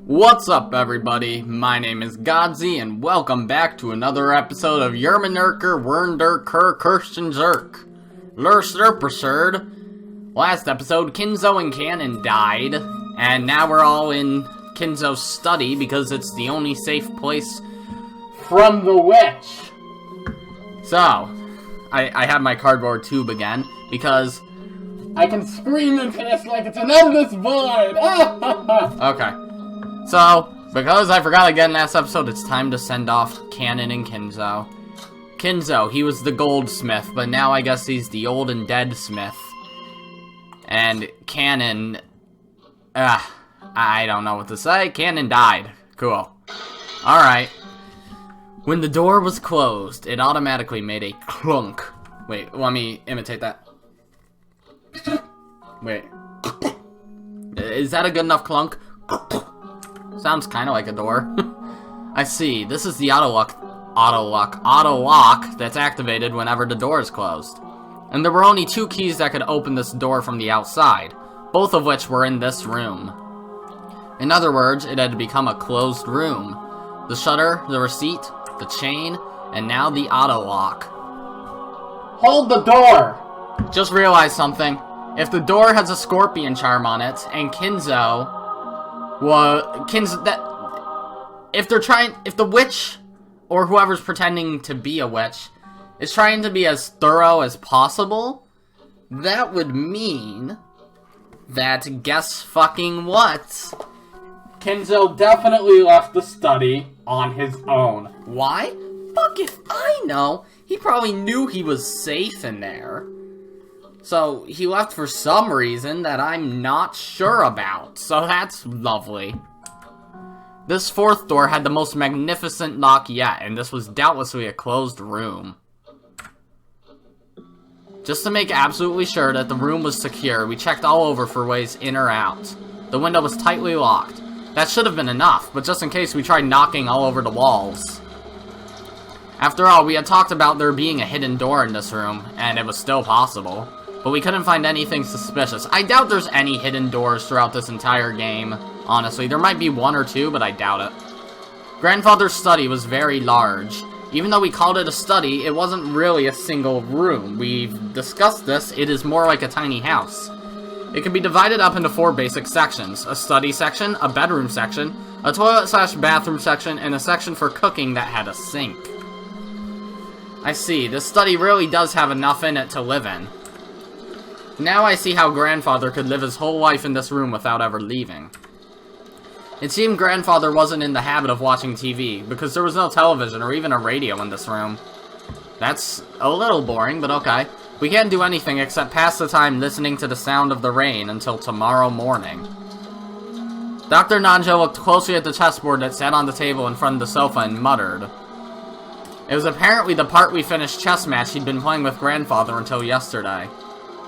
What's up, everybody? My name is Godzi, and welcome back to another episode of Umineko When They Cry. Last episode, Kinzo and Canon died, and now we're all in Kinzo's study because it's the only safe place from the witch. So, I have my cardboard tube again because I can scream into this like it's an endless void. Okay. So, because I forgot again last episode, it's time to send off Canon and Kinzo. Kinzo, he was the goldsmith, but now I guess he's the old and dead smith. And Canon, I don't know what to say. Canon died. Cool. Alright. When the door was closed, it automatically made a clunk. Wait, let me imitate that. Wait. Is that a good enough clunk? Sounds kind of like a door. I see. This is the auto lock that's activated whenever the door is closed. And there were only 2 keys that could open this door from the outside, both of which were in this room. In other words, it had become a closed room. The shutter, the receipt, the chain, and now the auto lock. Hold the door! Just realized something. If the door has a scorpion charm on it, and if the witch, or whoever's pretending to be a witch, is trying to be as thorough as possible, that would mean that, guess fucking what? Kinzo definitely left the study on his own. Why? Fuck if I know. He probably knew he was safe in there. So, he left for some reason that I'm not sure about. So that's lovely. This 4th door had the most magnificent lock yet, and this was doubtlessly a closed room. Just to make absolutely sure that the room was secure, we checked all over for ways in or out. The window was tightly locked. That should have been enough, but just in case we tried knocking all over the walls. After all, we had talked about there being a hidden door in this room, and it was still possible. But we couldn't find anything suspicious. I doubt there's any hidden doors throughout this entire game, honestly. There might be 1 or 2, but I doubt it. Grandfather's study was very large. Even though we called it a study, it wasn't really a single room. We've discussed this, it is more like a tiny house. It can be divided up into 4 basic sections. A study section, a bedroom section, a toilet/bathroom section, and a section for cooking that had a sink. I see, this study really does have enough in it to live in. Now I see how Grandfather could live his whole life in this room without ever leaving. It seemed Grandfather wasn't in the habit of watching TV, because there was no television or even a radio in this room. That's a little boring, but okay. We can't do anything except pass the time listening to the sound of the rain until tomorrow morning. Dr. Nanjo looked closely at the chessboard that sat on the table in front of the sofa and muttered. It was apparently the part we finished chess match he'd been playing with Grandfather until yesterday.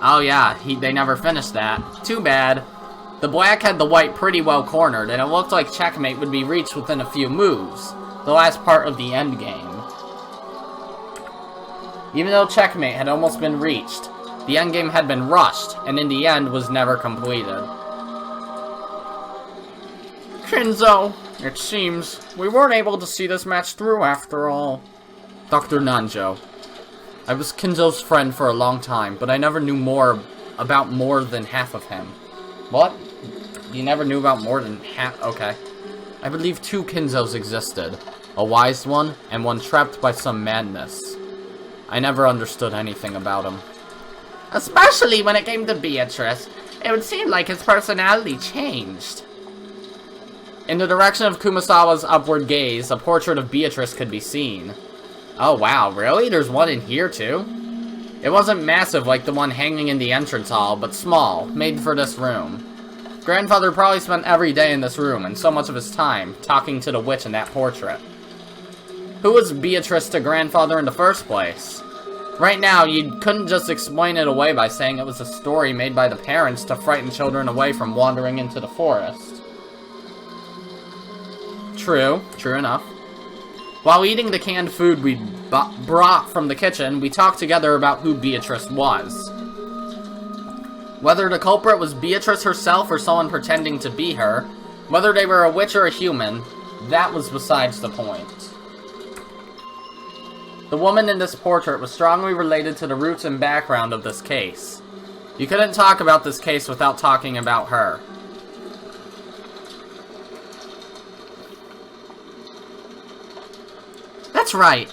Oh yeah, they never finished that. Too bad. The black had the white pretty well cornered, and it looked like checkmate would be reached within a few moves. The last part of the endgame. Even though checkmate had almost been reached, the endgame had been rushed, and in the end was never completed. Kinzo, it seems we weren't able to see this match through after all. Dr. Nanjo. I was Kinzo's friend for a long time, but I never knew about more than half of him. What? You never knew about more than half? Okay. I believe 2 Kinzos existed. A wise one, and one trapped by some madness. I never understood anything about him. Especially when it came to Beatrice. It would seem like his personality changed. In the direction of Kumasawa's upward gaze, a portrait of Beatrice could be seen. Oh wow, really? There's one in here too? It wasn't massive like the one hanging in the entrance hall, but small, made for this room. Grandfather probably spent every day in this room, and so much of his time, talking to the witch in that portrait. Who was Beatrice to Grandfather in the first place? Right now, you couldn't just explain it away by saying it was a story made by the parents to frighten children away from wandering into the forest. True enough. While eating the canned food we brought from the kitchen, we talked together about who Beatrice was. Whether the culprit was Beatrice herself or someone pretending to be her, Whether they were a witch or a human, that was besides the point. The woman in this portrait was strongly related to the roots and background of this case. You couldn't talk about this case without talking about her. That's right.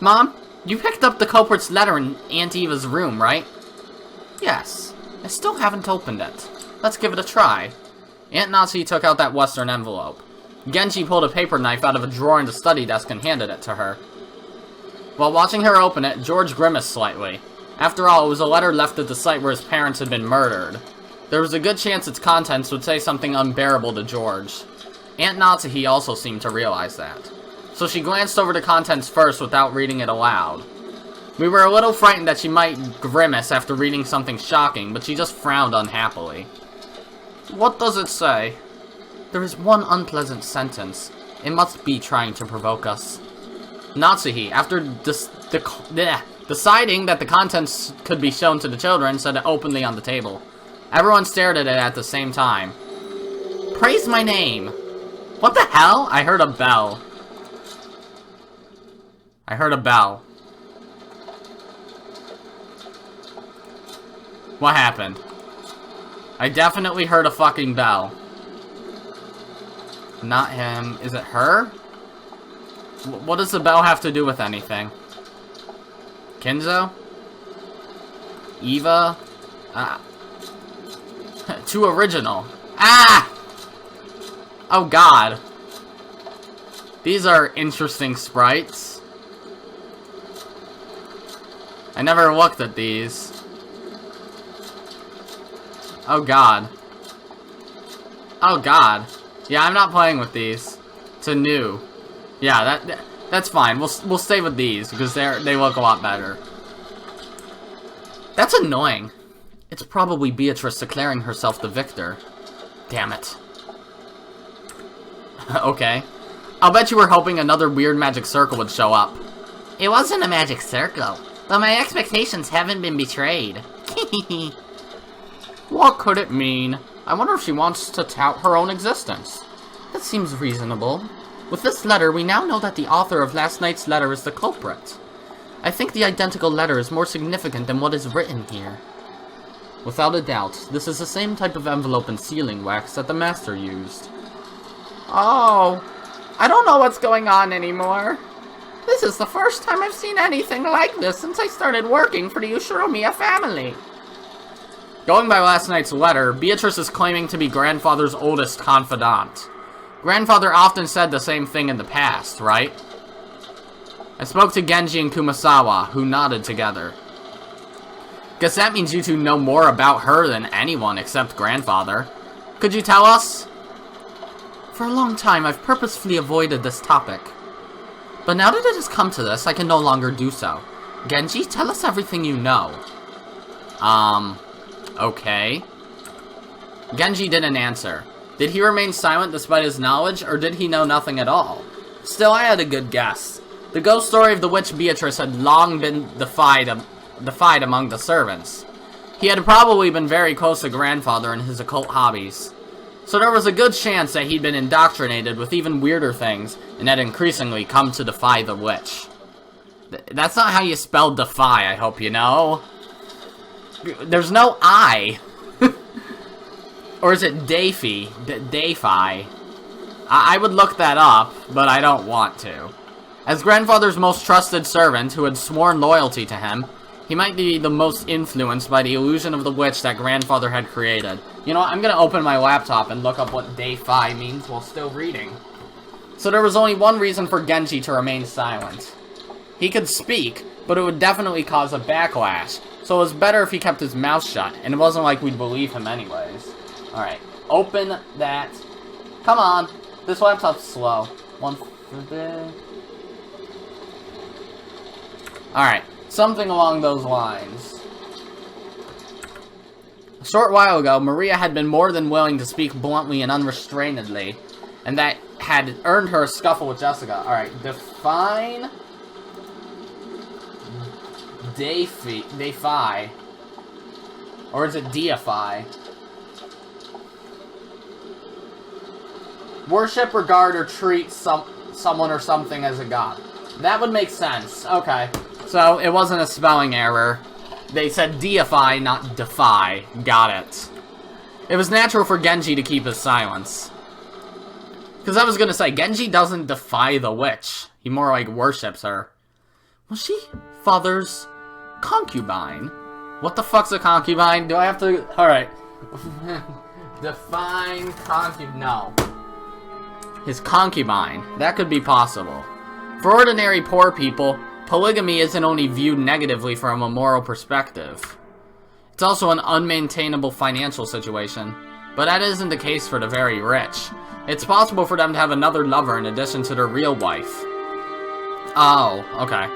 Mom, you picked up the culprit's letter in Aunt Eva's room, right? Yes. I still haven't opened it. Let's give it a try. Aunt Nazi took out that western envelope. Genji pulled a paper knife out of a drawer in the study desk and handed it to her. While watching her open it, George grimaced slightly. After all, it was a letter left at the site where his parents had been murdered. There was a good chance its contents would say something unbearable to George. Aunt Natsuhi also seemed to realize that. So she glanced over the contents first without reading it aloud. We were a little frightened that she might grimace after reading something shocking, but she just frowned unhappily. What does it say? There is one unpleasant sentence. It must be trying to provoke us. Natsuhi, after deciding that the contents could be shown to the children, set it openly on the table. Everyone stared at it at the same time. Praise my name! What the hell? I heard a bell. I heard a bell. What happened? I definitely heard a fucking bell. Not him. Is it her? What does the bell have to do with anything? Kinzo? Eva? Too original. Ah! Oh god. These are interesting sprites. I never looked at these. Oh god. Oh god. Yeah, I'm not playing with these. It's a new. Yeah, that's fine. We'll stay with these because they look a lot better. That's annoying. It's probably Beatrice declaring herself the victor. Damn it. Okay. I'll bet you were hoping another weird magic circle would show up. It wasn't a magic circle, but my expectations haven't been betrayed. What could it mean? I wonder if she wants to tout her own existence. That seems reasonable. With this letter, we now know that the author of last night's letter is the culprit. I think the identical letter is more significant than what is written here. Without a doubt, this is the same type of envelope and sealing wax that the master used. Oh, I don't know what's going on anymore. This is the first time I've seen anything like this since I started working for the Ushiromiyas family. Going by last night's letter, Beatrice is claiming to be Grandfather's oldest confidant. Grandfather often said the same thing in the past, right? I spoke to Genji and Kumasawa, who nodded together. Guess that means you two know more about her than anyone except Grandfather. Could you tell us? For a long time, I've purposefully avoided this topic. But now that it has come to this, I can no longer do so. Genji, tell us everything you know. Okay. Genji didn't answer. Did he remain silent despite his knowledge, or did he know nothing at all? Still, I had a good guess. The ghost story of the witch Beatrice had long been defied among the servants. He had probably been very close to Grandfather in his occult hobbies. So there was a good chance that he'd been indoctrinated with even weirder things, and had increasingly come to defy the witch. That's not how you spell defy, I hope you know. There's no I. Or is it Dafy? Dafy? I would look that up, but I don't want to. As Grandfather's most trusted servant, who had sworn loyalty to him, he might be the most influenced by the illusion of the witch that Grandfather had created. You know what, I'm gonna open my laptop and look up what Dafy means while still reading. So there was only one reason for Genji to remain silent. He could speak, but it would definitely cause a backlash, so it was better if he kept his mouth shut, and it wasn't like we'd believe him anyways. Alright, open that. Come on, this laptop's slow. Alright, something along those lines. A short while ago, Maria had been more than willing to speak bluntly and unrestrainedly, and that had earned her a scuffle with Jessica. Alright, define defy. Or is it deify? Worship, regard, or treat someone or something as a god. That would make sense. Okay. So, it wasn't a spelling error. They said deify, not defy. Got it. It was natural for Genji to keep his silence. Because I was gonna say, Genji doesn't defy the witch. He more like worships her. Was she father's concubine? What the fuck's a concubine? Do I have to... Alright. Define concubine... No. His concubine. That could be possible. For ordinary poor people, polygamy isn't only viewed negatively from a moral perspective. It's also an unmaintainable financial situation. But that isn't the case for the very rich. It's possible for them to have another lover in addition to their real wife. Oh, okay.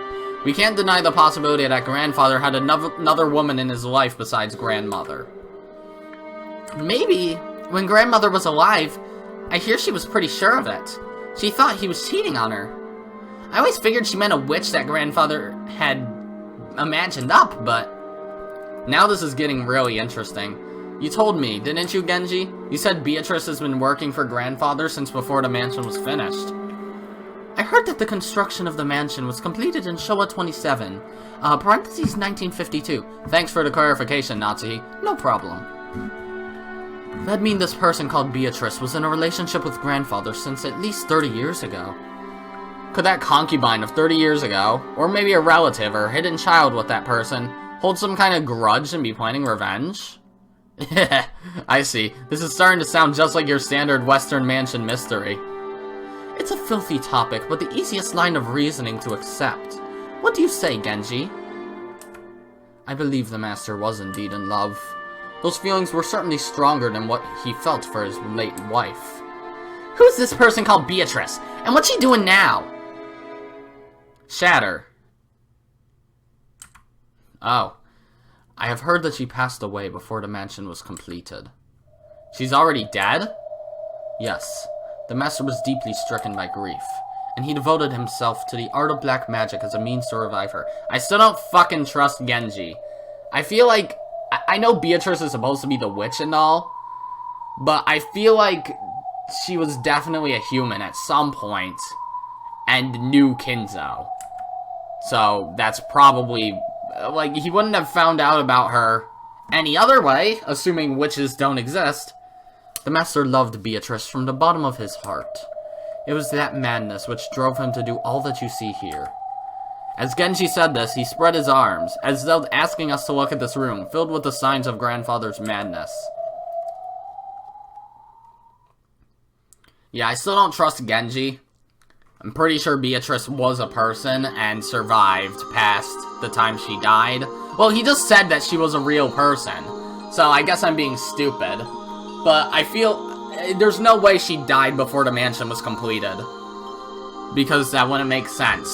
We can't deny the possibility that grandfather had another woman in his life besides grandmother. Maybe, when grandmother was alive, I hear she was pretty sure of it. She thought he was cheating on her. I always figured she meant a witch that grandfather had imagined up, but... Now this is getting really interesting. You told me, didn't you, Genji? You said Beatrice has been working for grandfather since before the mansion was finished. I heard that the construction of the mansion was completed in Showa 27, parentheses 1952. Thanks for the clarification, Nazi. No problem. That'd mean this person called Beatrice was in a relationship with grandfather since at least 30 years ago. Could that concubine of 30 years ago, or maybe a relative or hidden child with that person, hold some kind of grudge and be planning revenge? I see. This is starting to sound just like your standard Western mansion mystery. It's a filthy topic, but the easiest line of reasoning to accept. What do you say, Genji? I believe the master was indeed in love. Those feelings were certainly stronger than what he felt for his late wife. Who's this person called Beatrice? And what's she doing now? Shatter. Oh. I have heard that she passed away before the mansion was completed. She's already dead? Yes. The master was deeply stricken by grief, and he devoted himself to the art of black magic as a means to revive her. I still don't fucking trust Genji. I feel like... I know Beatrice is supposed to be the witch and all, but I feel like she was definitely a human at some point and knew Kinzo. So that's probably... Like, he wouldn't have found out about her any other way, assuming witches don't exist. The master loved Beatrice from the bottom of his heart. It was that madness which drove him to do all that you see here. As Genji said this, he spread his arms, as though asking us to look at this room, filled with the signs of grandfather's madness. Yeah, I still don't trust Genji. I'm pretty sure Beatrice was a person and survived past the time she died. Well, he just said that she was a real person, so I guess I'm being stupid. But I feel there's no way she died before the mansion was completed. Because that wouldn't make sense.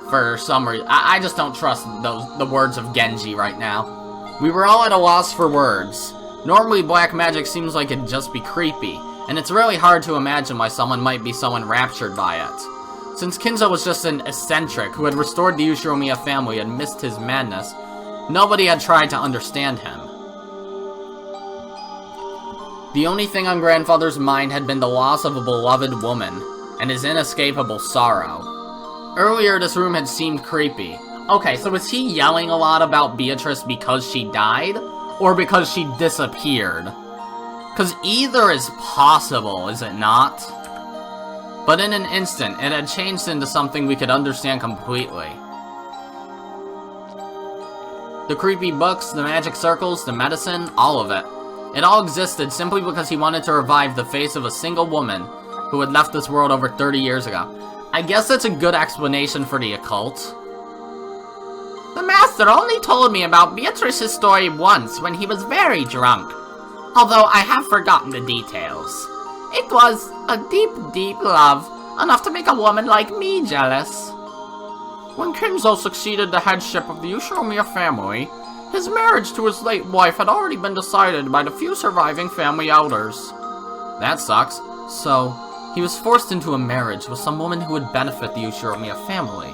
For some reason. I just don't trust the words of Genji right now. We were all at a loss for words. Normally black magic seems like it'd just be creepy, and it's really hard to imagine why someone might be so enraptured by it. Since Kinzo was just an eccentric who had restored the Ushiromiyas family and missed his madness, nobody had tried to understand him. The only thing on grandfather's mind had been the loss of a beloved woman, and his inescapable sorrow. Earlier, this room had seemed creepy. Okay, so was he yelling a lot about Beatrice because she died? Or because she disappeared? Because either is possible, is it not? But in an instant, it had changed into something we could understand completely. The creepy books, the magic circles, the medicine, all of it. It all existed simply because he wanted to revive the face of a single woman who had left this world over 30 years ago. I guess that's a good explanation for the occult. The master only told me about Beatrice's story once when he was very drunk. Although I have forgotten the details. It was a deep, deep love, enough to make a woman like me jealous. When Kinzo succeeded the headship of the Ushiromiyas family, his marriage to his late wife had already been decided by the few surviving family elders. That sucks. So, he was forced into a marriage with some woman who would benefit the Ushiromiyas family.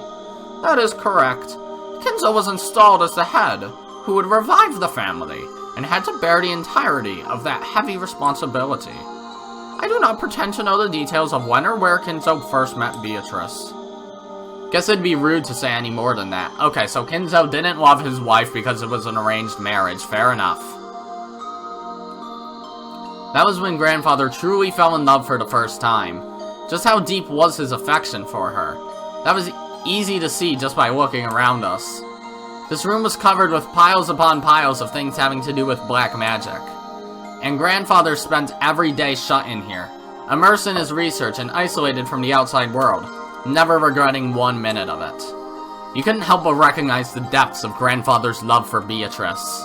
That is correct. Kinzo was installed as the head, who would revive the family, and had to bear the entirety of that heavy responsibility. I do not pretend to know the details of when or where Kinzo first met Beatrice. Guess it'd be rude to say any more than that. Okay, so Kinzo didn't love his wife because it was an arranged marriage. Fair enough. That was when Grandfather truly fell in love for the first time. Just how deep was his affection for her? That was easy to see just by looking around us. This room was covered with piles upon piles of things having to do with black magic. And Grandfather spent every day shut in here, immersed in his research and isolated from the outside world, never regretting 1 minute of it. You couldn't help but recognize the depths of Grandfather's love for Beatrice.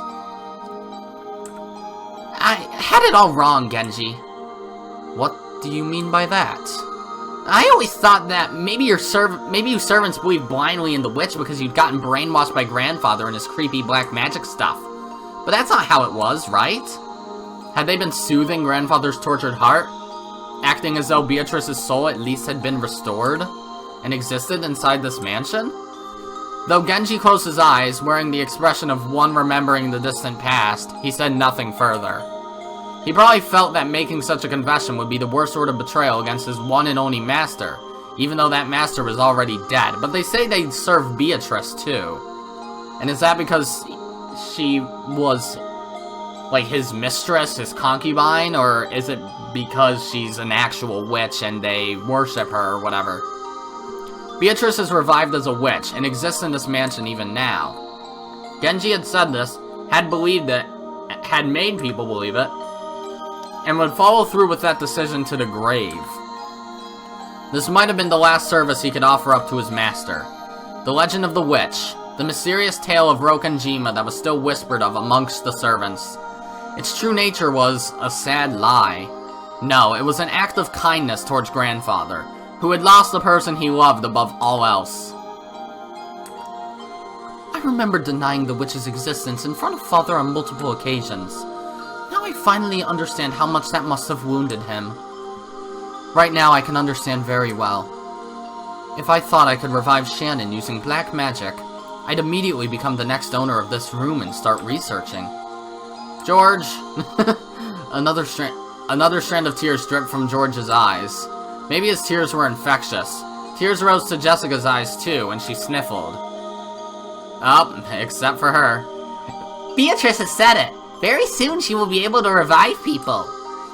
I had it all wrong, Genji. What do you mean by that? I always thought that maybe you servants believed blindly in the witch because you'd gotten brainwashed by Grandfather and his creepy black magic stuff. But that's not how it was, right? Had they been soothing Grandfather's tortured heart? Acting as though Beatrice's soul at least had been restored and existed inside this mansion? Though Genji closed his eyes, wearing the expression of one remembering the distant past, he said nothing further. He probably felt that making such a confession would be the worst sort of betrayal against his one and only master, even though that master was already dead. But they say they'd serve Beatrice too. And is that because she was, like, his mistress, his concubine, or is it because she's an actual witch and they worship her or whatever? Beatrice is revived as a witch and exists in this mansion even now. Genji had said this, had believed it, had made people believe it, and would follow through with that decision to the grave. This might have been the last service he could offer up to his master. The legend of the witch, the mysterious tale of Rokenjima that was still whispered of amongst the servants. Its true nature was a sad lie. No, it was an act of kindness towards Grandfather, who had lost the person he loved above all else. I remember denying the witch's existence in front of Father on multiple occasions. Now I finally understand how much that must have wounded him. Right now I can understand very well. If I thought I could revive Shannon using black magic, I'd immediately become the next owner of this room and start researching. George! Another strand of tears dripped from George's eyes. Maybe his tears were infectious. Tears rose to Jessica's eyes too, and she sniffled. Oh, except for her. Beatrice has said it. Very soon she will be able to revive people.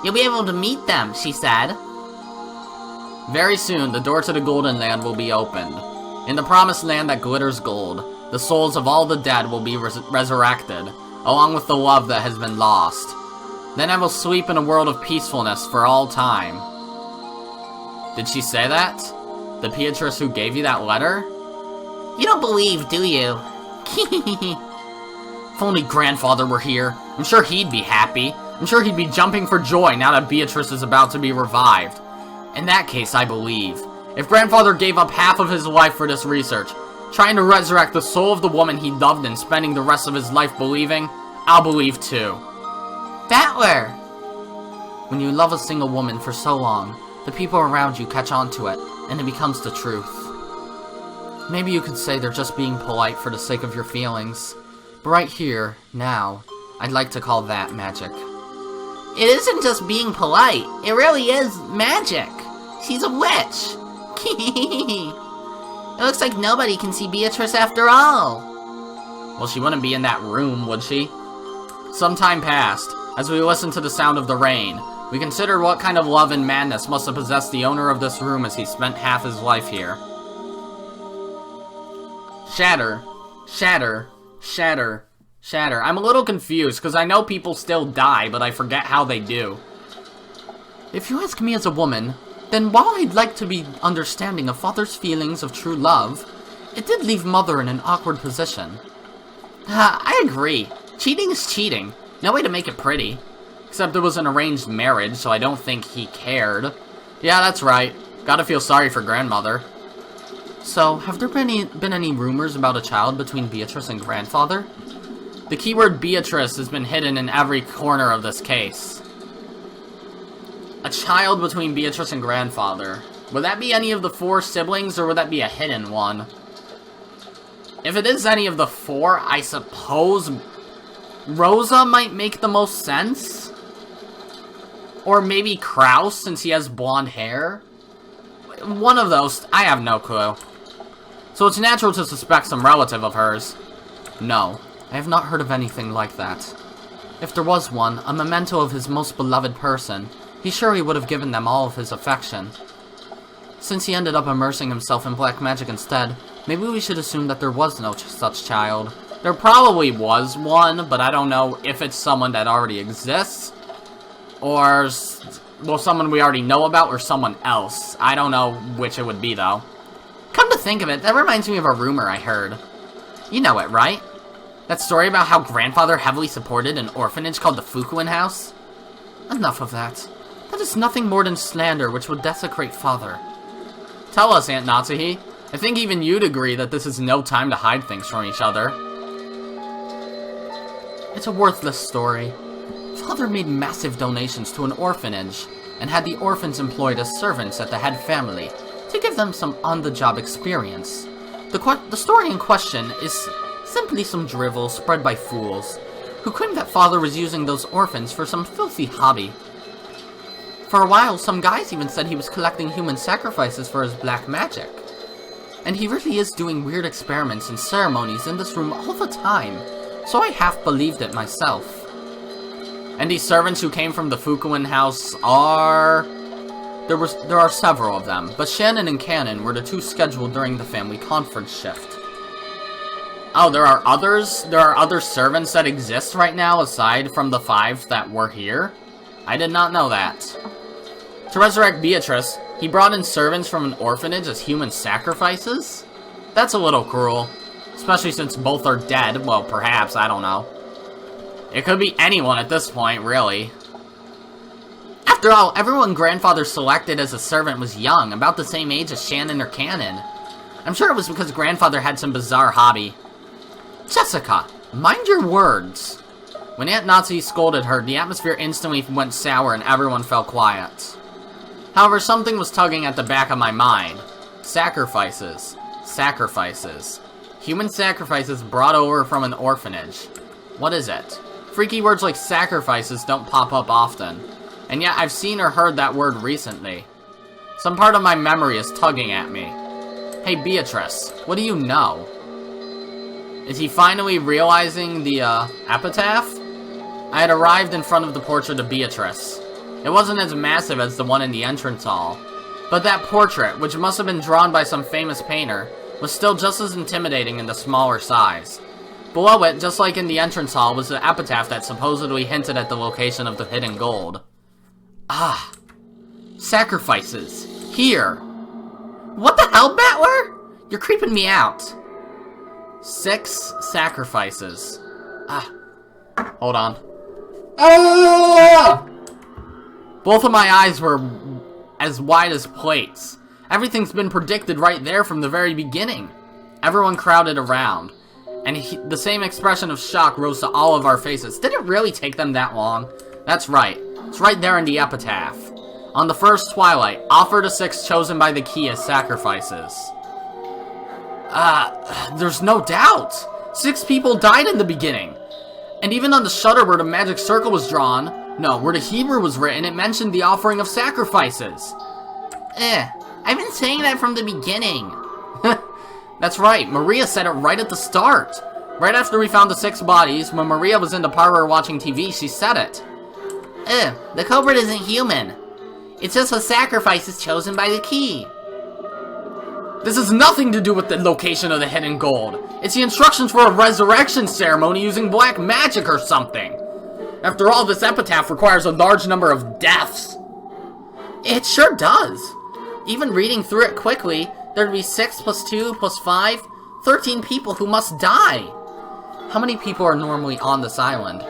You'll be able to meet them, she said. Very soon, the door to the Golden Land will be opened. In the promised land that glitters gold, the souls of all the dead will be resurrected, along with the love that has been lost. Then I will sleep in a world of peacefulness for all time. Did she say that? The Beatrice who gave you that letter? You don't believe, do you? If only Grandfather were here. I'm sure he'd be happy. I'm sure he'd be jumping for joy now that Beatrice is about to be revived. In that case, I believe. If Grandfather gave up half of his life for this research, trying to resurrect the soul of the woman he loved and spending the rest of his life believing, I'll believe too. Battler! When you love a single woman for so long, the people around you catch on to it, and it becomes the truth. Maybe you could say they're just being polite for the sake of your feelings. But right here, now, I'd like to call that magic. It isn't just being polite. It really is magic. She's a witch. It looks like nobody can see Beatrice after all. Well, she wouldn't be in that room, would she? Some time passed. As we listened to the sound of the rain, we considered what kind of love and madness must have possessed the owner of this room as he spent half his life here. Shatter. Shatter. Shatter. Shatter. I'm a little confused, because I know people still die, but I forget how they do. If you ask me as a woman, then while I'd like to be understanding of Father's feelings of true love, it did leave Mother in an awkward position. I agree. Cheating is cheating. No way to make it pretty. Except it was an arranged marriage, so I don't think he cared. Yeah, that's right. Gotta feel sorry for Grandmother. So, have there been any rumors about a child between Beatrice and Grandfather? The keyword Beatrice has been hidden in every corner of this case. A child between Beatrice and Grandfather. Would that be any of the 4 siblings, or would that be a hidden one? If it is any of the 4, I suppose Rosa might make the most sense? Or maybe Kraus, since he has blonde hair? One of those, I have no clue. So it's natural to suspect some relative of hers. No, I have not heard of anything like that. If there was one, a memento of his most beloved person, he surely would have given them all of his affection. Since he ended up immersing himself in black magic instead, maybe we should assume that there was no such child. There probably was one, but I don't know if it's someone that already exists, or, well, someone we already know about, or someone else. I don't know which it would be, though. Come to think of it, that reminds me of a rumor I heard. You know it, right? That story about how grandfather heavily supported an orphanage called the Fukuin House? Enough of that. That is nothing more than slander which would desecrate father. Tell us, Aunt Natsuhi. I think even you'd agree that this is no time to hide things from each other. It's a worthless story. Father made massive donations to an orphanage, and had the orphans employed as servants at the head family, to give them some on-the-job experience. The story in question is simply some drivel spread by fools, who claimed that father was using those orphans for some filthy hobby. For a while, some guys even said he was collecting human sacrifices for his black magic. And he really is doing weird experiments and ceremonies in this room all the time, so I half believed it myself. And these servants who came from the Fukuin house are... There are several of them, but Shannon and Cannon were the two scheduled during the family conference shift. Oh, there are others? There are other servants that exist right now aside from the 5 that were here? I did not know that. To resurrect Beatrice, he brought in servants from an orphanage as human sacrifices? That's a little cruel. Especially since both are dead. Well, perhaps, I don't know. It could be anyone at this point, really. After all, everyone grandfather selected as a servant was young, about the same age as Shannon or Cannon. I'm sure it was because grandfather had some bizarre hobby. Jessica, mind your words. When Aunt Natsuhi scolded her, the atmosphere instantly went sour and everyone fell quiet. However, something was tugging at the back of my mind. Sacrifices. Sacrifices. Human sacrifices brought over from an orphanage. What is it? Freaky words like sacrifices don't pop up often. And yet I've seen or heard that word recently. Some part of my memory is tugging at me. Hey Beatrice, what do you know? Is he finally realizing the, epitaph? I had arrived in front of the portrait of Beatrice. It wasn't as massive as the one in the entrance hall. But that portrait, which must have been drawn by some famous painter, was still just as intimidating in the smaller size. Below it, just like in the entrance hall, was the epitaph that supposedly hinted at the location of the hidden gold. Ah. Sacrifices. Here. What the hell, Battler? You're creeping me out. 6 sacrifices. Ah. Hold on. Ah! Both of my eyes were as wide as plates. Everything's been predicted right there from the very beginning. Everyone crowded around. And the same expression of shock rose to all of our faces. Did it really take them that long? That's right. It's right there in the epitaph. On the first twilight, offer the 6 chosen by the key as sacrifices. There's no doubt. 6 people died in the beginning. And even on the shutter where the magic circle was drawn, where the Hebrew was written, it mentioned the offering of sacrifices. I've been saying that from the beginning. That's right, Maria said it right at the start. Right after we found the 6 bodies, when Maria was in the parlor watching TV, she said it. The culprit isn't human. It's just the sacrifices chosen by the key. This has nothing to do with the location of the hidden gold. It's the instructions for a resurrection ceremony using black magic or something. After all, this epitaph requires a large number of deaths. It sure does. Even reading through it quickly, there'd be 6 plus 2 plus 5, 13 people who must die. How many people are normally on this island?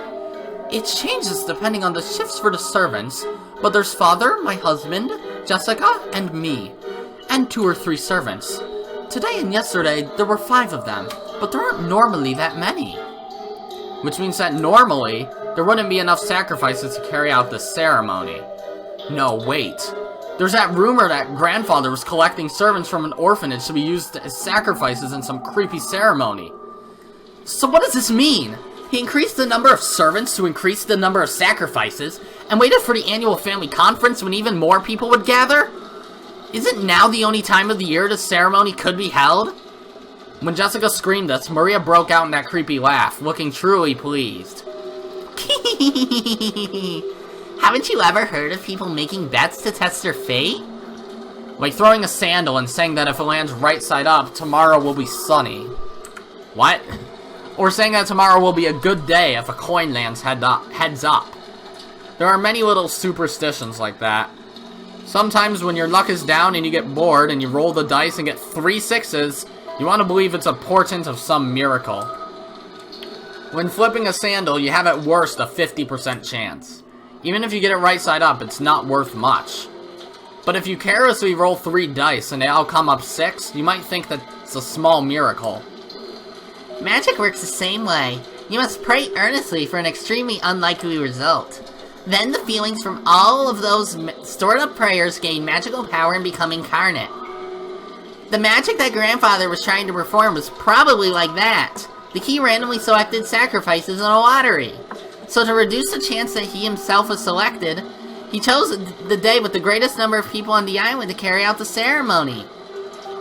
It changes depending on the shifts for the servants, but there's father, my husband, Jessica, and me. And 2 or 3 servants. Today and yesterday, there were 5 of them, but there aren't normally that many. Which means that normally, there wouldn't be enough sacrifices to carry out the ceremony. No, wait. There's that rumor that grandfather was collecting servants from an orphanage to be used as sacrifices in some creepy ceremony. So what does this mean? He increased the number of servants to increase the number of sacrifices, and waited for the annual family conference when even more people would gather? Isn't now the only time of the year the ceremony could be held? When Jessica screamed this, Maria broke out in that creepy laugh, looking truly pleased. Haven't you ever heard of people making bets to test their fate? Like throwing a sandal and saying that if it lands right side up, tomorrow will be sunny. What? Or saying that tomorrow will be a good day if a coin lands heads up. There are many little superstitions like that. Sometimes when your luck is down and you get bored and you roll the dice and get 3 sixes, you want to believe it's a portent of some miracle. When flipping a sandal, you have at worst a 50% chance. Even if you get it right side up, it's not worth much. But if you carelessly roll 3 dice and they all come up 6, you might think that it's a small miracle. Magic works the same way. You must pray earnestly for an extremely unlikely result. Then the feelings from all of those stored up prayers gain magical power and become incarnate. The magic that Grandfather was trying to perform was probably like that. The key randomly selected sacrifices in a lottery. So to reduce the chance that he himself was selected, he chose the day with the greatest number of people on the island to carry out the ceremony.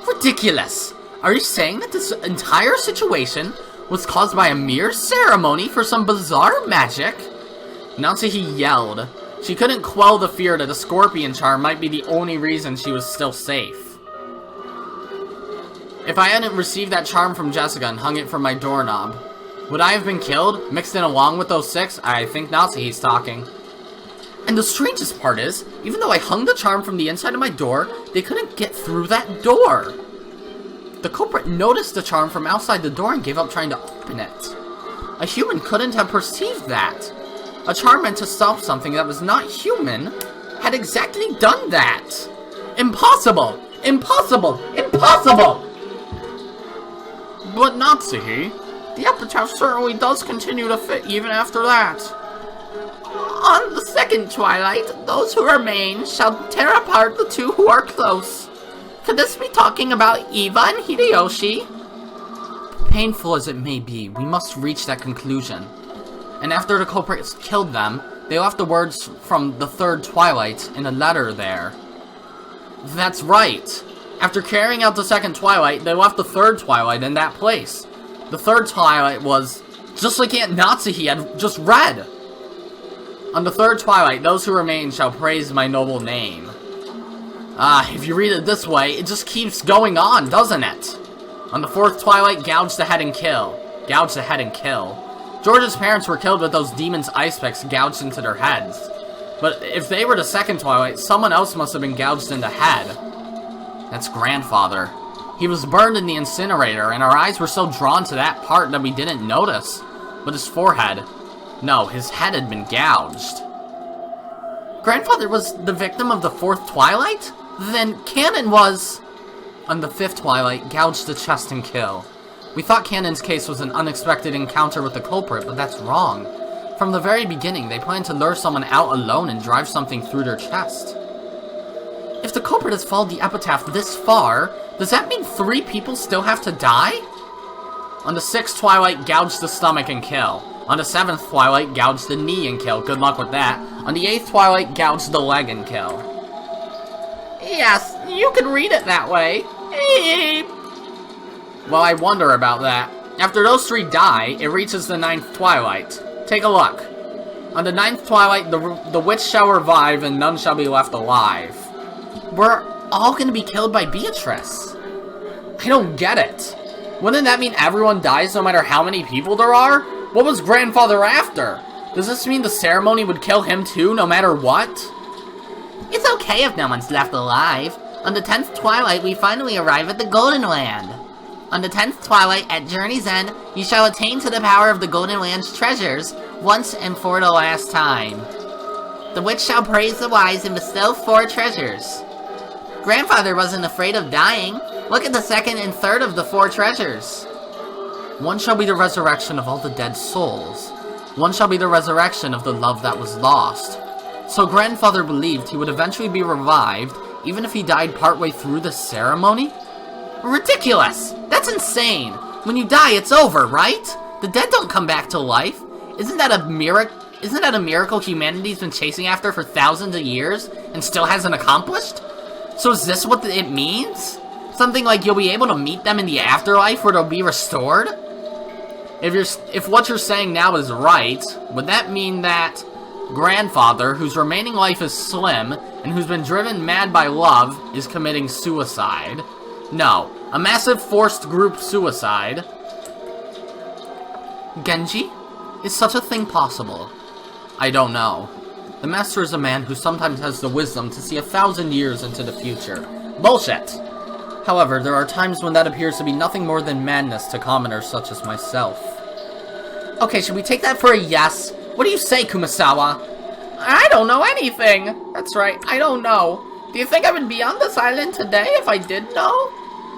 Ridiculous! Are you saying that this entire situation was caused by a mere ceremony for some bizarre magic? Natsuhi yelled. She couldn't quell the fear that the scorpion charm might be the only reason she was still safe. If I hadn't received that charm from Jessica and hung it from my doorknob, would I have been killed, mixed in along with those 6? I think Natsuhi's talking. And the strangest part is, even though I hung the charm from the inside of my door, they couldn't get through that door. The culprit noticed the charm from outside the door and gave up trying to open it. A human couldn't have perceived that. A charm meant to stop something that was not human had exactly done that. Impossible! Impossible! Impossible! But Natsuhi, the epitaph certainly does continue to fit even after that. On the second twilight, those who remain shall tear apart the 2 who are close. Could this be talking about Eva and Hideyoshi? Painful as it may be, we must reach that conclusion. And after the culprits killed them, they left the words from the third twilight in a letter there. That's right. After carrying out the second twilight, they left the third twilight in that place. The third twilight was just like Aunt Natsuhi had just read. On the third twilight, those who remain shall praise my noble name. If you read it this way, it just keeps going on, doesn't it? On the fourth twilight, gouge the head and kill. Gouge the head and kill. George's parents were killed with those demons' ice picks gouged into their heads. But if they were the second twilight, someone else must have been gouged in the head. That's Grandfather. He was burned in the incinerator, and our eyes were so drawn to that part that we didn't notice. But his forehead... No, his head had been gouged. Grandfather was the victim of the fourth twilight? Then Cannon was... On the fifth twilight, gouged the chest and kill. We thought Cannon's case was an unexpected encounter with the culprit, but that's wrong. From the very beginning, they planned to lure someone out alone and drive something through their chest. If the culprit has followed the epitaph this far, does that mean 3 people still have to die? On the 6th twilight, gouge the stomach and kill. On the 7th twilight, gouge the knee and kill. Good luck with that. On the 8th twilight, gouge the leg and kill. Yes, you can read it that way. Well, I wonder about that. After those 3 die, it reaches the 9th twilight. Take a look. On the 9th twilight, the witch shall revive and none shall be left alive. We're all gonna be killed by Beatrice. I don't get it. Wouldn't that mean everyone dies no matter how many people there are? What was Grandfather after? Does this mean the ceremony would kill him too, no matter what? It's okay if no one's left alive. On the 10th twilight, we finally arrive at the Golden Land. On the 10th twilight, at Journey's End, you shall attain to the power of the Golden Land's treasures, once and for the last time. The witch shall praise the wise and bestow 4 treasures. Grandfather wasn't afraid of dying. Look at the 2nd and 3rd of the 4 treasures. One shall be the resurrection of all the dead souls. One shall be the resurrection of the love that was lost. So Grandfather believed he would eventually be revived, even if he died partway through the ceremony? Ridiculous! That's insane! When you die, it's over, right? The dead don't come back to life. Isn't that a isn't that a miracle humanity's been chasing after for thousands of years and still hasn't accomplished? So is this what it means? Something like you'll be able to meet them in the afterlife where they'll be restored? If what you're saying now is right, would that mean that grandfather, whose remaining life is slim and who's been driven mad by love, is committing suicide? No, a massive forced group suicide. Genji? Is such a thing possible? I don't know. The master is a man who sometimes has the wisdom to see 1,000 years into the future. Bullshit! However, there are times when that appears to be nothing more than madness to commoners such as myself. Okay, should we take that for a yes? What do you say, Kumasawa? I don't know anything. That's right, I don't know. Do you think I would be on this island today if I did know?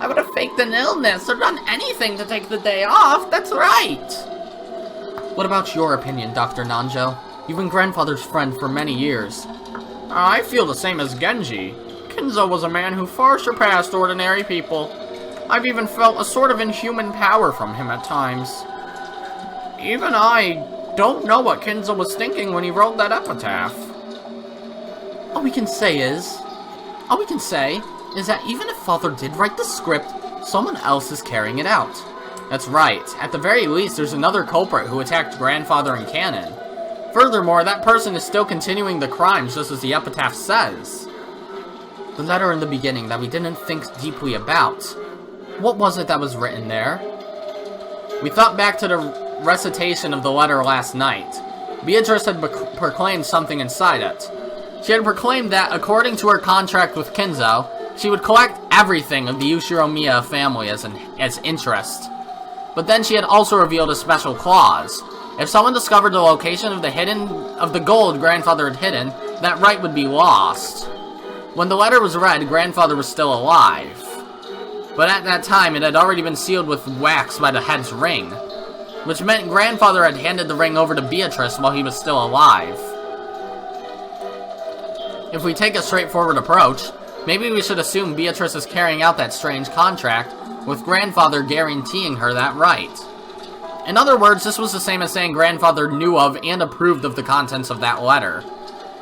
I would have faked an illness or done anything to take the day off, that's right. What about your opinion, Dr. Nanjo? You've been grandfather's friend for many years. I feel the same as Genji. Kinzo was a man who far surpassed ordinary people. I've even felt a sort of inhuman power from him at times. Even I don't know what Kinzo was thinking when he wrote that epitaph. All we can say is that even if Father did write the script, someone else is carrying it out. That's right. At the very least, there's another culprit who attacked Grandfather in canon. Furthermore, that person is still continuing the crimes just as the epitaph says. The letter in the beginning that we didn't think deeply about. What was it that was written there? We thought back to the recitation of the letter last night. Beatrice had proclaimed something inside it. She had proclaimed that, according to her contract with Kinzo, she would collect everything of the Ushiromiyas family as interest. But then she had also revealed a special clause. If someone discovered the location of the gold Grandfather had hidden, that right would be lost. When the letter was read, Grandfather was still alive. But at that time, it had already been sealed with wax by the head's ring, which meant Grandfather had handed the ring over to Beatrice while he was still alive. If we take a straightforward approach, maybe we should assume Beatrice is carrying out that strange contract, with Grandfather guaranteeing her that right. In other words, this was the same as saying Grandfather knew of and approved of the contents of that letter.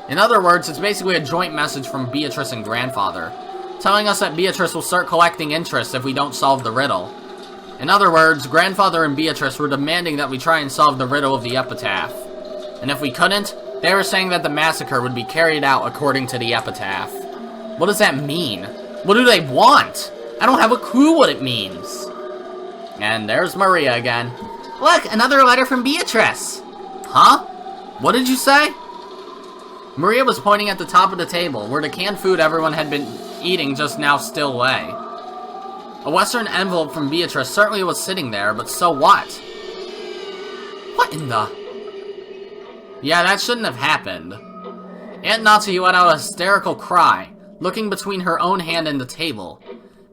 In other words, it's basically a joint message from Beatrice and Grandfather, telling us that Beatrice will start collecting interest if we don't solve the riddle. In other words, Grandfather and Beatrice were demanding that we try and solve the riddle of the epitaph. And if we couldn't, they were saying that the massacre would be carried out according to the epitaph. What does that mean? What do they want? I don't have a clue what it means. And there's Maria again. Look, another letter from Beatrice. Huh? What did you say? Maria was pointing at the top of the table, where the canned food everyone had been eating just now still lay. A Western envelope from Beatrice certainly was sitting there, but so what? What in the... Yeah, that shouldn't have happened. Aunt Natsuki let out a hysterical cry, looking between her own hand and the table,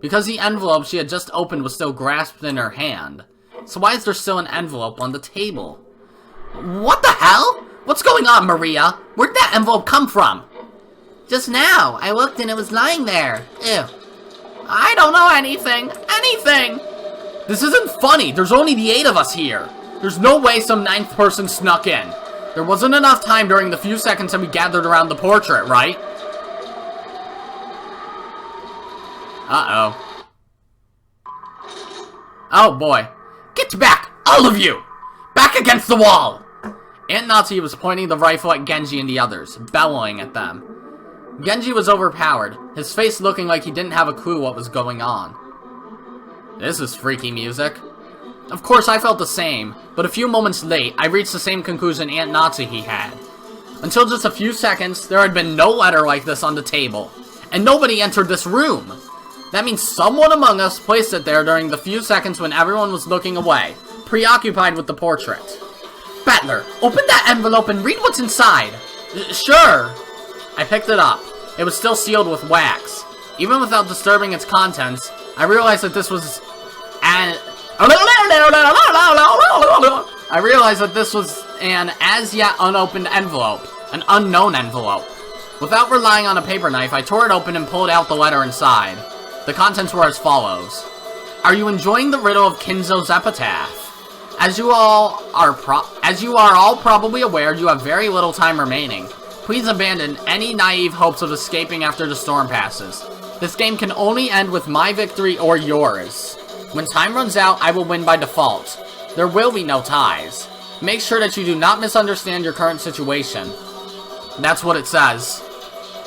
because the envelope she had just opened was still grasped in her hand. So why is there still an envelope on the table? What the hell? What's going on, Maria? Where'd that envelope come from? Just now. I looked and it was lying there. Ew. I don't know anything. Anything! This isn't funny. There's only the 8 of us here. There's no way some 9th person snuck in. There wasn't enough time during the few seconds that we gathered around the portrait, right? Uh-oh. Oh boy. Get back! All of you! Back against the wall! Aunt Natsuki was pointing the rifle at Genji and the others, bellowing at them. Genji was overpowered, his face looking like he didn't have a clue what was going on. This is freaky music. Of course, I felt the same, but a few moments late, I reached the same conclusion Aunt Natsuki had. Until just a few seconds, there had been no letter like this on the table, and nobody entered this room. That means someone among us placed it there during the few seconds when everyone was looking away, preoccupied with the portrait. Battler, open that envelope and read what's inside. Sure. I picked it up. It was still sealed with wax. Even without disturbing its contents, I realized that this was an as yet unopened envelope, an unknown envelope. Without relying on a paper knife, I tore it open and pulled out the letter inside. The contents were as follows. Are you enjoying the riddle of Kinzo's epitaph? As you are all probably aware, you have very little time remaining. Please abandon any naive hopes of escaping after the storm passes. This game can only end with my victory or yours. When time runs out, I will win by default. There will be no ties. Make sure that you do not misunderstand your current situation. That's what it says.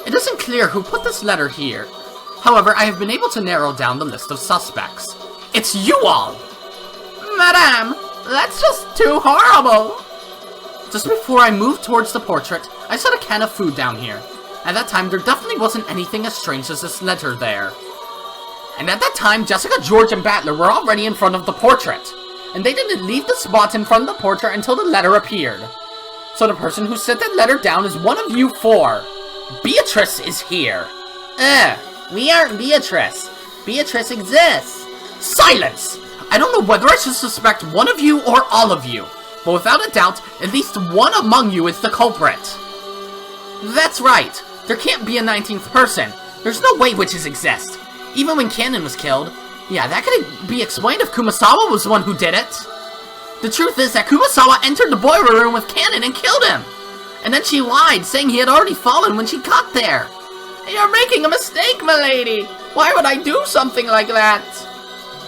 It isn't clear who put this letter here. However, I have been able to narrow down the list of suspects. It's you all! Madame, that's just too horrible! Just before I moved towards the portrait, I set a can of food down here. At that time, there definitely wasn't anything as strange as this letter there. And at that time, Jessica, George, and Battler were already in front of the portrait. And they didn't leave the spot in front of the portrait until the letter appeared. So the person who set that letter down is one of you four. Beatrice is here. We aren't Beatrice. Beatrice exists. Silence! I don't know whether I should suspect one of you or all of you. But without a doubt, at least one among you is the culprit. That's right. There can't be a 19th person. There's no way witches exist. Even when Cannon was killed. Yeah, that could be explained if Kumasawa was the one who did it. The truth is that Kumasawa entered the boiler room with Cannon and killed him. And then she lied, saying he had already fallen when she got there. You're making a mistake, milady. Why would I do something like that?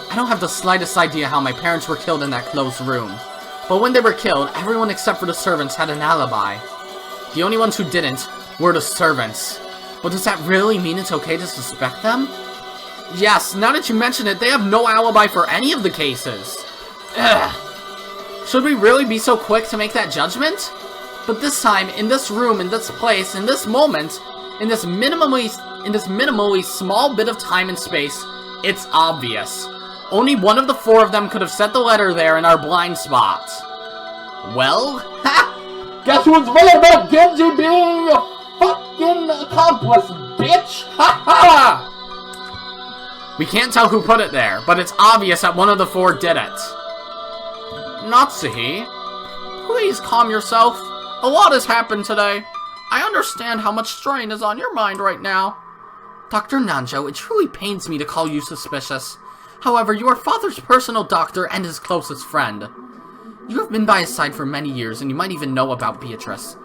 I don't have the slightest idea how my parents were killed in that closed room. But when they were killed, everyone except for the servants had an alibi. The only ones who didn't were the servants. But does that really mean it's okay to suspect them? Yes, now that you mention it, they have no alibi for any of the cases. Ugh. Should we really be so quick to make that judgment? But this time, in this room, in this place, in this moment, in this minimally small bit of time and space, it's obvious. Only one of the four of them could have set the letter there in our blind spot. Well, ha! Guess who's right about Godzi being a fucking accomplice, bitch? Ha ha! We can't tell who put it there, but it's obvious that one of the four did it. Natsuhi, please calm yourself. A lot has happened today. I understand how much strain is on your mind right now. Dr. Nanjo, it truly pains me to call you suspicious. However, you are father's personal doctor and his closest friend. You have been by his side for many years, and you might even know about Beatrice.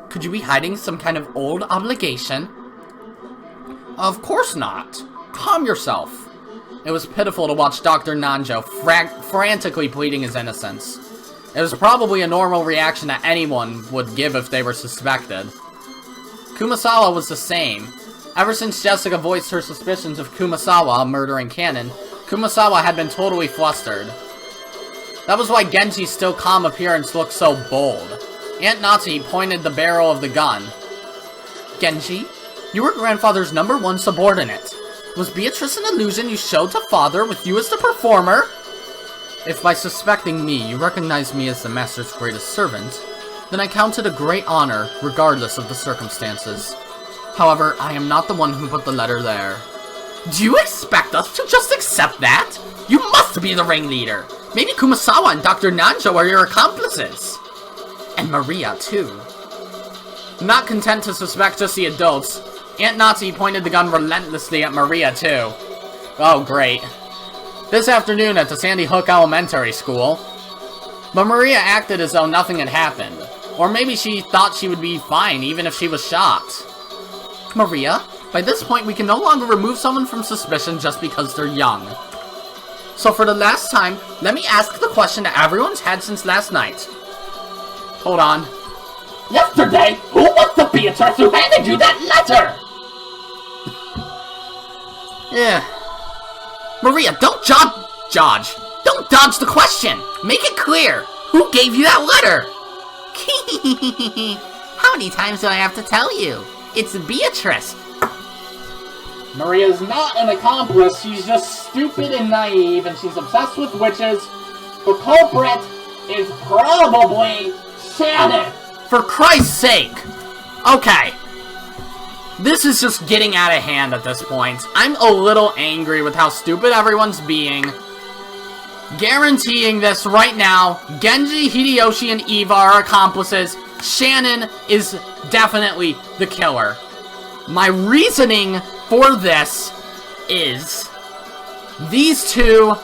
Could you be hiding some kind of old obligation? Of course not. Calm yourself. It was pitiful to watch Dr. Nanjo frantically pleading his innocence. It was probably a normal reaction that anyone would give if they were suspected. Kumasawa was the same. Ever since Jessica voiced her suspicions of Kumasawa murdering Cannon, Kumasawa had been totally flustered. That was why Genji's still calm appearance looked so bold. Aunt Natsuhi pointed the barrel of the gun. Genji, you were grandfather's #1 subordinate. Was Beatrice an illusion you showed to father with you as the performer? If by suspecting me you recognize me as the master's greatest servant, then I count it a great honor, regardless of the circumstances. However, I am not the one who put the letter there. Do you expect us to just accept that? You must be the ringleader! Maybe Kumasawa and Dr. Nanjo are your accomplices! And Maria, too. Not content to suspect just the adults, Aunt Natsuhi pointed the gun relentlessly at Maria, too. Oh, great. This afternoon at the Sandy Hook Elementary School. But Maria acted as though nothing had happened. Or maybe she thought she would be fine even if she was shot. Maria, by this point we can no longer remove someone from suspicion just because they're young. So for the last time, let me ask the question that everyone's had since last night. Hold on. Yesterday, who was the Beatrice who handed you that letter? Yeah. Maria, don't dodge. Don't dodge the question. Make it clear. Who gave you that letter? How many times do I have to tell you? It's Beatrice. Maria's not an accomplice. She's just stupid and naive, and she's obsessed with witches. The culprit is probably Shannon. For Christ's sake. Okay. This is just getting out of hand at this point. I'm a little angry with how stupid everyone's being. Guaranteeing this right now, Genji, Hideyoshi, and Eva are accomplices. Shannon is definitely the killer. My reasoning for this is these two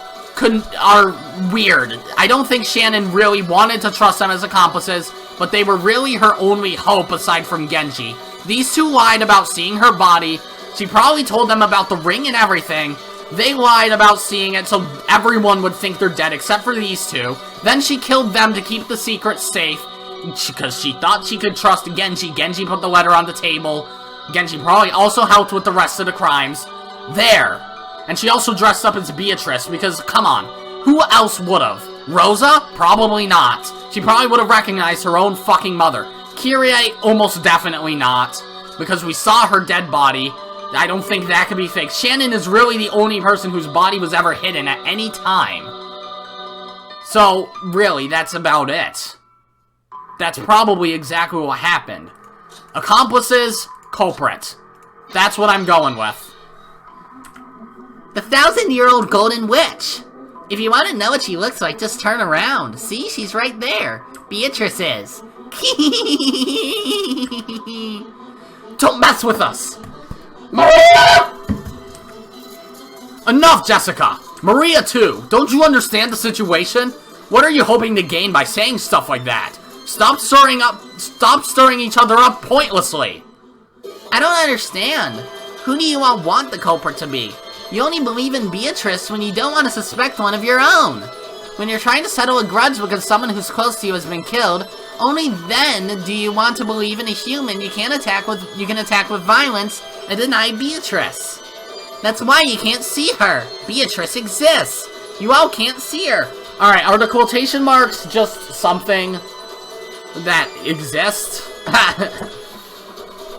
are weird. I don't think Shannon really wanted to trust them as accomplices, but they were really her only hope aside from Genji. These two lied about seeing her body. She probably told them about the ring and everything. They lied about seeing it so everyone would think they're dead except for these two. Then she killed them to keep the secret safe because she thought she could trust Genji. Genji put the letter on the table. Genji probably also helped with the rest of the crimes. There. And she also dressed up as Beatrice because, come on, who else would've? Rosa? Probably not. She probably would've recognized her own fucking mother. Kyrie? Almost definitely not. Because we saw her dead body. I don't think that could be fake. Shannon is really the only person whose body was ever hidden at any time. So, really, that's about it. That's probably exactly what happened. Accomplices, culprit. That's what I'm going with. The 1,000-year-old golden witch. If you want to know what she looks like, just turn around. See, she's right there. Beatrice is. Don't mess with us! Maria! Enough, Jessica! Maria, too! Don't you understand the situation? What are you hoping to gain by saying stuff like that? Stop stirring each other up pointlessly! I don't understand. Who do you all want the culprit to be? You only believe in Beatrice when you don't want to suspect one of your own. When you're trying to settle a grudge because someone who's close to you has been killed, only then do you want to believe in a human you can attack with violence and deny Beatrice. That's why you can't see her. Beatrice exists. You all can't see her. Alright, are the quotation marks just something that exists?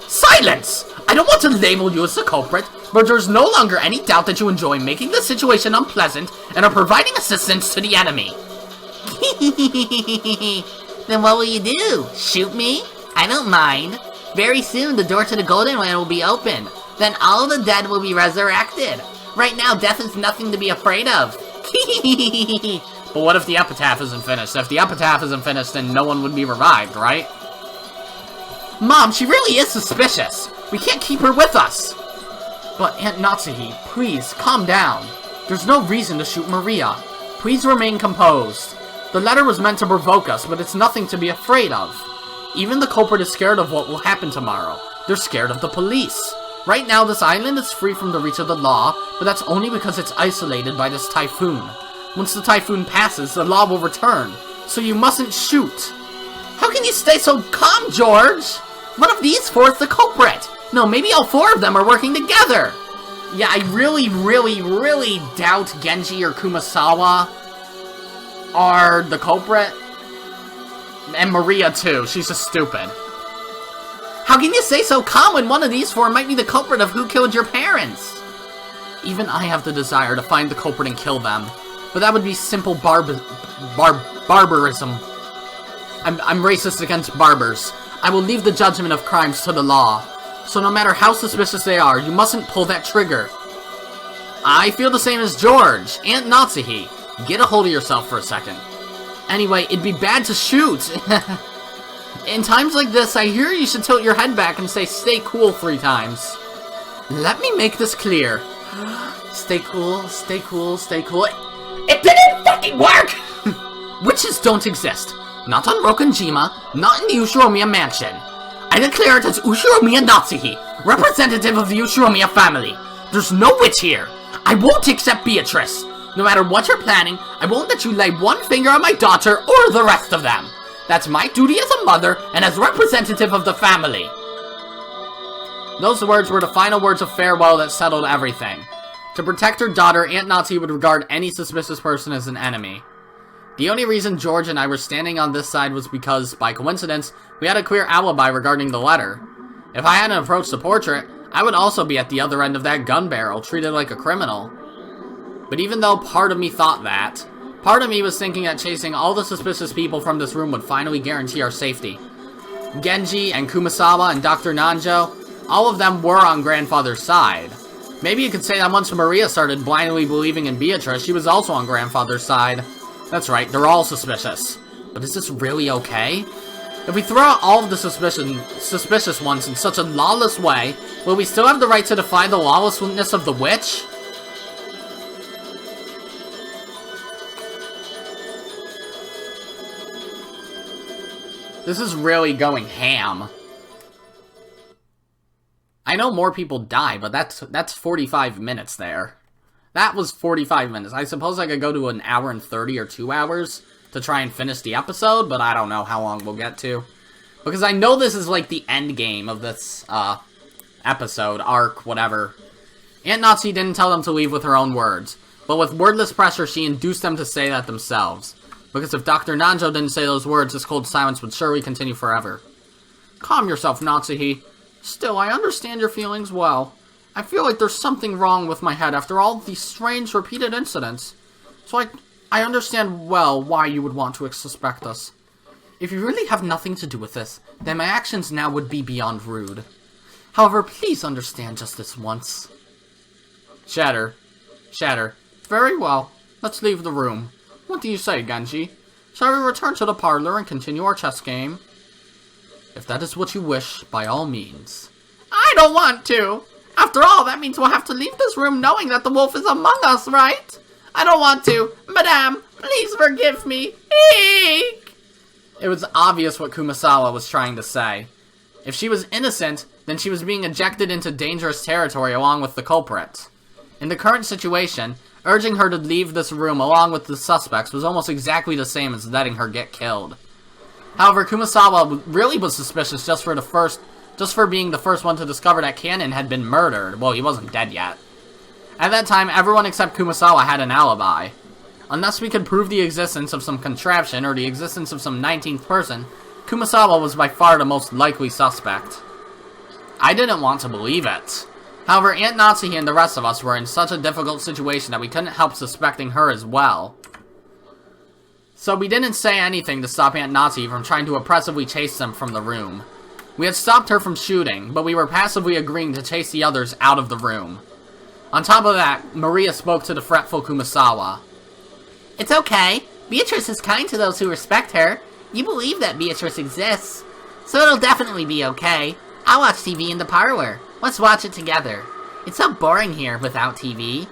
Silence! I don't want to label you as the culprit, but there's no longer any doubt that you enjoy making the situation unpleasant and are providing assistance to the enemy. Then what will you do? Shoot me? I don't mind. Very soon the door to the Golden Land will be open. Then all of the dead will be resurrected. Right now, death is nothing to be afraid of. But what if the epitaph isn't finished? If the epitaph isn't finished, then no one would be revived, right? Mom, she really is suspicious. We can't keep her with us. But Aunt Natsuhi, please, calm down. There's no reason to shoot Maria. Please remain composed. The letter was meant to provoke us, but it's nothing to be afraid of. Even the culprit is scared of what will happen tomorrow. They're scared of the police. Right now, this island is free from the reach of the law, but that's only because it's isolated by this typhoon. Once the typhoon passes, the law will return, so you mustn't shoot. How can you stay so calm, George? One of these four is the culprit. No, maybe all four of them are working together. Yeah, I really doubt Genji or Kumasawa are the culprit. And Maria, too. She's just stupid. How can you say so calm when one of these four might be the culprit of who killed your parents? Even I have the desire to find the culprit and kill them. But that would be simple barbarism. I'm racist against barbers. I will leave the judgment of crimes to the law. So no matter how suspicious they are, you mustn't pull that trigger. I feel the same as George. Aunt Natsuhi. Get a hold of yourself for a second. Anyway, it'd be bad to shoot. In times like this, I hear you should tilt your head back and say, "Stay cool" 3 times. Let me make this clear. Stay cool, stay cool, stay cool. It didn't fucking work! Witches don't exist. Not on Rokonjima, not in the Ushiromiya mansion. I declare it as Ushiromiya Natsuhi, representative of the Ushiromiya family. There's no witch here. I won't accept Beatrice. No matter what you're planning, I won't let you lay one finger on my daughter or the rest of them. That's my duty as a mother and as representative of the family. Those words were the final words of farewell that settled everything. To protect her daughter, Aunt Natsuhi would regard any suspicious person as an enemy. The only reason George and I were standing on this side was because, by coincidence, we had a clear alibi regarding the letter. If I hadn't approached the portrait, I would also be at the other end of that gun barrel, treated like a criminal. But even though part of me thought that, part of me was thinking that chasing all the suspicious people from this room would finally guarantee our safety. Genji and Kumasawa and Dr. Nanjo, all of them were on Grandfather's side. Maybe you could say that once Maria started blindly believing in Beatrice, she was also on Grandfather's side. That's right, they're all suspicious. But is this really okay? If we throw out all of the suspicious ones in such a lawless way, will we still have the right to defy the lawlessness of the witch? This is really going ham. I know more people die, but that's 45 minutes there. That was 45 minutes. I suppose I could go to an hour and 30 or 2 hours to try and finish the episode, but I don't know how long we'll get to. Because I know this is like the end game of this episode, arc, whatever. Aunt Natsu didn't tell them to leave with her own words, but with wordless pressure she induced them to say that themselves. Because if Dr. Nanjo didn't say those words, this cold silence would surely continue forever. Calm yourself, Natsuhi. Still, I understand your feelings well. I feel like there's something wrong with my head after all these strange, repeated incidents. So I understand well why you would want to suspect us. If you really have nothing to do with this, then my actions now would be beyond rude. However, please understand just this once. Shatter. Very well. Let's leave the room. What do you say, Genji? Shall we return to the parlor and continue our chess game? If that is what you wish, by all means. I don't want to! After all, that means we'll have to leave this room knowing that the wolf is among us, right? I don't want to. Madame, please forgive me. Eek! It was obvious what Kumasawa was trying to say. If she was innocent, then she was being ejected into dangerous territory along with the culprit. In the current situation, urging her to leave this room along with the suspects was almost exactly the same as letting her get killed. However, Kumasawa really was suspicious just for being the first one to discover that Kanon had been murdered. Well, he wasn't dead yet. At that time, everyone except Kumasawa had an alibi. Unless we could prove the existence of some contraption or the existence of some 19th person, Kumasawa was by far the most likely suspect. I didn't want to believe it. However, Aunt Natsuhi and the rest of us were in such a difficult situation that we couldn't help suspecting her as well. So we didn't say anything to stop Aunt Natsuhi from trying to oppressively chase them from the room. We had stopped her from shooting, but we were passively agreeing to chase the others out of the room. On top of that, Maria spoke to the fretful Kumasawa. It's okay. Beatrice is kind to those who respect her. You believe that Beatrice exists, so it'll definitely be okay. I'll watch TV in the parlor. Let's watch it together. It's so boring here without TV.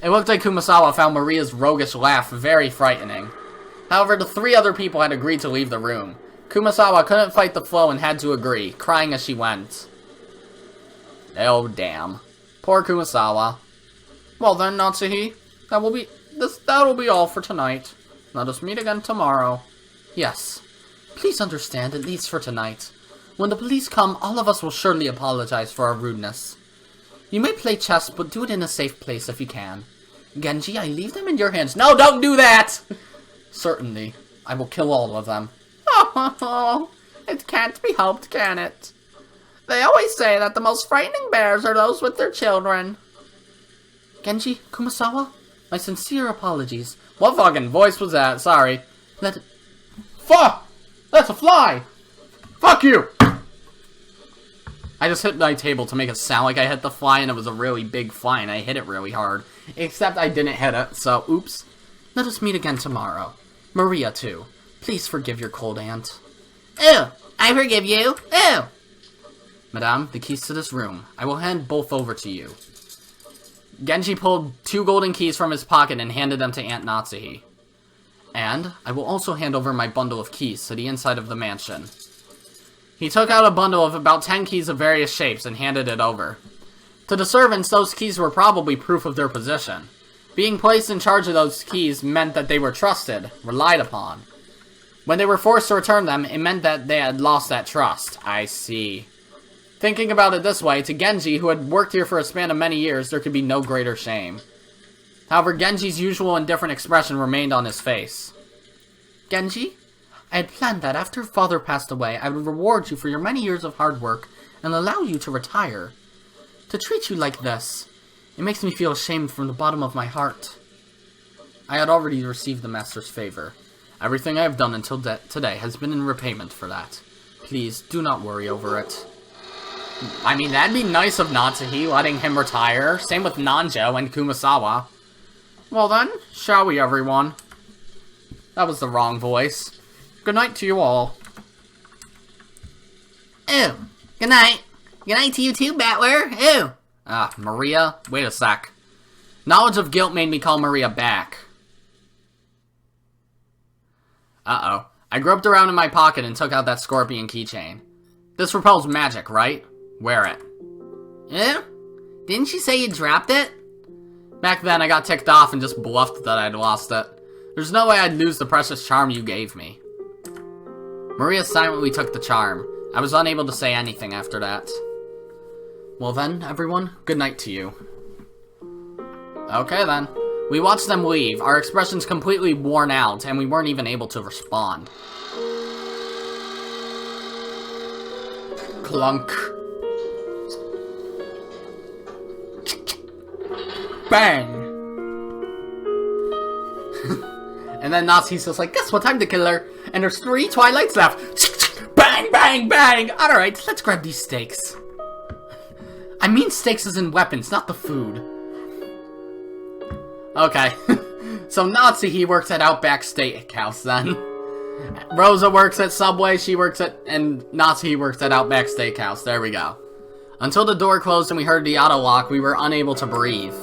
It looked like Kumasawa found Maria's roguish laugh very frightening. However, the 3 other people had agreed to leave the room. Kumasawa couldn't fight the flow and had to agree, crying as she went. Oh, damn. Poor Kumasawa. Well then, Natsuhi, that'll be all for tonight. Let us meet again tomorrow. Yes. Please understand, at least for tonight. When the police come, all of us will surely apologize for our rudeness. You may play chess, but do it in a safe place if you can. Genji, I leave them in your hands. No, don't do that! Certainly. I will kill all of them. Oh, it can't be helped, can it? They always say that the most frightening bears are those with their children. Genji, Kumasawa, my sincere apologies. What fucking voice was that? Sorry. Fuck! That's a fly! Fuck you! I just hit my table to make it sound like I hit the fly, and it was a really big fly, and I hit it really hard. Except I didn't hit it, so oops. Let us meet again tomorrow. Maria, too. Please forgive your cold aunt. Ew! I forgive you! Ew! Madame, the keys to this room. I will hand both over to you. Genji pulled 2 golden keys from his pocket and handed them to Aunt Natsuhi. And I will also hand over my bundle of keys to the inside of the mansion. He took out a bundle of about 10 keys of various shapes and handed it over. To the servants, those keys were probably proof of their position. Being placed in charge of those keys meant that they were trusted, relied upon. When they were forced to return them, it meant that they had lost that trust. I see. Thinking about it this way, to Genji, who had worked here for a span of many years, there could be no greater shame. However, Genji's usual indifferent expression remained on his face. Genji? I had planned that after father passed away, I would reward you for your many years of hard work and allow you to retire. To treat you like this, it makes me feel ashamed from the bottom of my heart. I had already received the master's favor. Everything I have done until today has been in repayment for that. Please, do not worry over it. I mean, that'd be nice of Natsuhi, letting him retire. Same with Nanjo and Kumasawa. Well then, shall we, everyone? That was the wrong voice. Good night to you all. Ew. Good night. Good night to you too, Battler. Ew. Maria? Wait a sec. Knowledge of guilt made me call Maria back. Uh-oh. I groped around in my pocket and took out that scorpion keychain. This repels magic, right? Wear it. Eh? Didn't you say you dropped it? Back then, I got ticked off and just bluffed that I'd lost it. There's no way I'd lose the precious charm you gave me. Maria silently took the charm. I was unable to say anything after that. Well then, everyone, good night to you. Okay then. We watched them leave, our expressions completely worn out, and we weren't even able to respond. Clunk. Bang! And then Nazi's just like, guess what time to kill her? And there's 3 Twilights left. Bang, bang, bang! Alright, let's grab these steaks. I mean steaks as in weapons, not the food. Okay. So Nazi, he works at Outback Steakhouse then. Rosa works at Subway, and Nazi works at Outback Steakhouse. There we go. Until the door closed and we heard the auto lock, we were unable to breathe.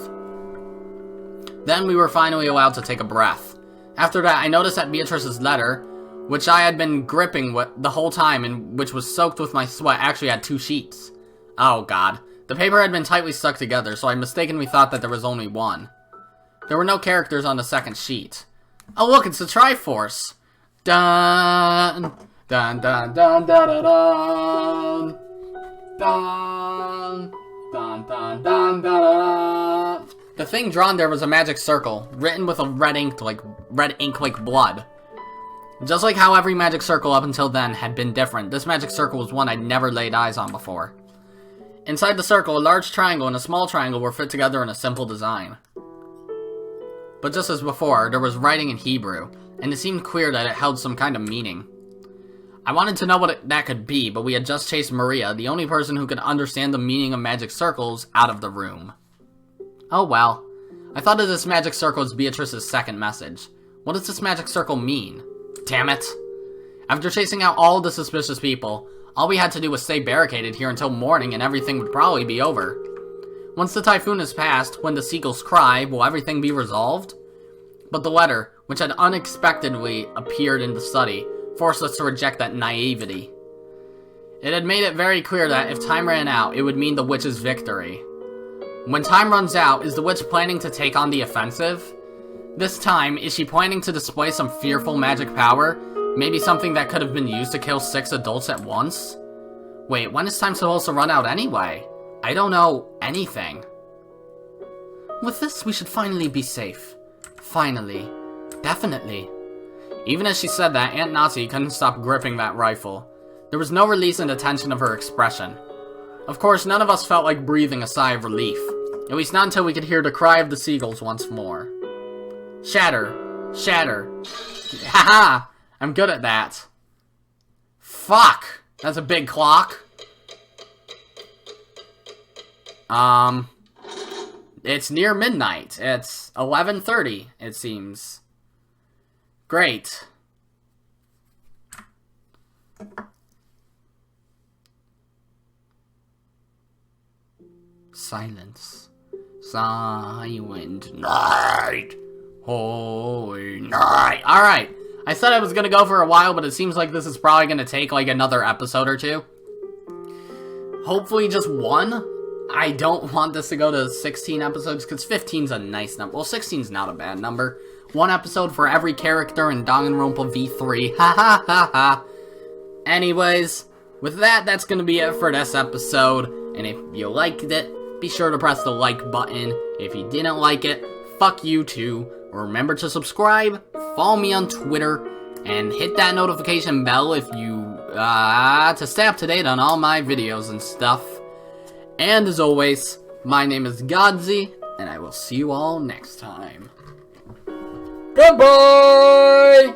Then we were finally allowed to take a breath. After that, I noticed that Beatrice's letter, which I had been gripping the whole time and which was soaked with my sweat, actually had 2 sheets. Oh god. The paper had been tightly stuck together, so I mistakenly thought that there was only one. There were no characters on the second sheet. Oh look, it's the Triforce! Dun! Dun dun dun dun dun dun! Dun! Dun dun dun dun dun! The thing drawn there was a magic circle, written with a red ink like blood. Just like how every magic circle up until then had been different, this magic circle was one I'd never laid eyes on before. Inside the circle, a large triangle and a small triangle were fit together in a simple design. But just as before, there was writing in Hebrew, and it seemed clear that it held some kind of meaning. I wanted to know what that could be, but we had just chased Maria, the only person who could understand the meaning of magic circles, out of the room. Oh well. I thought of this magic circle as Beatrice's second message. What does this magic circle mean? Damn it. After chasing out all the suspicious people, all we had to do was stay barricaded here until morning and everything would probably be over. Once the typhoon has passed, when the seagulls cry, will everything be resolved? But the letter, which had unexpectedly appeared in the study, forced us to reject that naivety. It had made it very clear that if time ran out, it would mean the witch's victory. When time runs out, is the witch planning to take on the offensive? This time, is she planning to display some fearful magic power? Maybe something that could have been used to kill 6 adults at once? Wait, when is time supposed to run out anyway? I don't know anything. With this, we should finally be safe. Finally. Definitely. Even as she said that, Aunt Nazi couldn't stop gripping that rifle. There was no release in the tension of her expression. Of course, none of us felt like breathing a sigh of relief. At least not until we could hear the cry of the seagulls once more. Shatter. Shatter. Haha! I'm good at that. Fuck! That's a big clock. It's near midnight. It's 11:30, it seems. Great. Silence. Silent night. Holy night. Alright. I said I was gonna go for a while, but it seems like this is probably gonna take like another episode or 2. Hopefully just 1. I don't want this to go to 16 episodes, because 15's a nice number. Well, 16's not a bad number. 1 episode for every character in Danganronpa V3. Ha ha ha ha. Anyways, with that, that's gonna be it for this episode. And if you liked it, be sure to press the like button. If you didn't like it, fuck you too. Remember to subscribe, follow me on Twitter, and hit that notification bell if you, to stay up to date on all my videos and stuff. And as always, my name is Godzi, and I will see you all next time. Goodbye!